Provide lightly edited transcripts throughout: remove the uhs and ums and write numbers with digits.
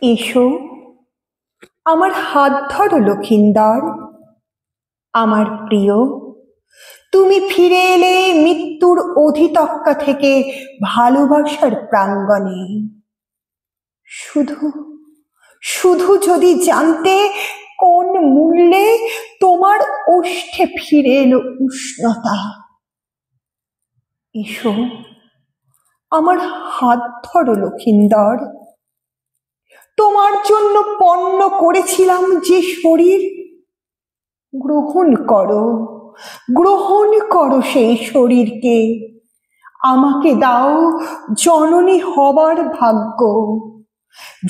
এসো, আমার হাত ধরো লক্ষিন্দর। আমার প্রিয়, তুমি ফিরে এলে মৃত্যুর অধিতক্কা থেকে ভালোবাসার প্রাঙ্গণে। শুধু শুধু যদি জানতে কোন মূল্যে তোমার ওষ্ঠে ফিরে এলো উষ্ণতা। এসো, আমার হাত ধরো লক্ষিন্দর। তোমার জন্য পণ্য করেছিলাম যে শরীর, গ্রহণ করো, গ্রহণ করো সেই শরীরকে। আমাকে দাও জননী হবার ভাগ্য,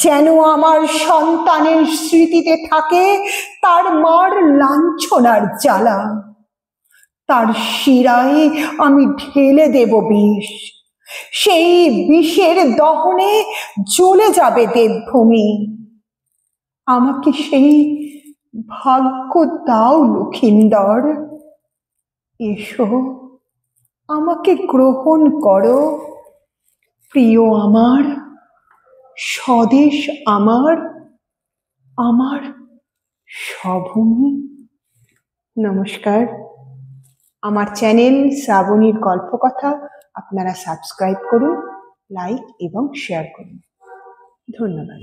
যেন আমার সন্তানের স্মৃতিতে থাকে তার মার লাঞ্ছনার জ্বালা। তার শিরায় আমি ঢেলে দেব বিষ, সেই বিষের দহনে জ্বলে যাবে দেবভূমি। আমাকে সেই ভাগ্য দাও লক্ষিন্দর। এসো, আমাকে গ্রহণ করো প্রিয় আমার, স্বদেশ আমার, আমার স্বভূমি। নমস্কার। আমার চ্যানেল শ্রাবণীর গল্পকথা আপনারা সাবস্ক্রাইব করুন, লাইক এবং শেয়ার করুন। ধন্যবাদ।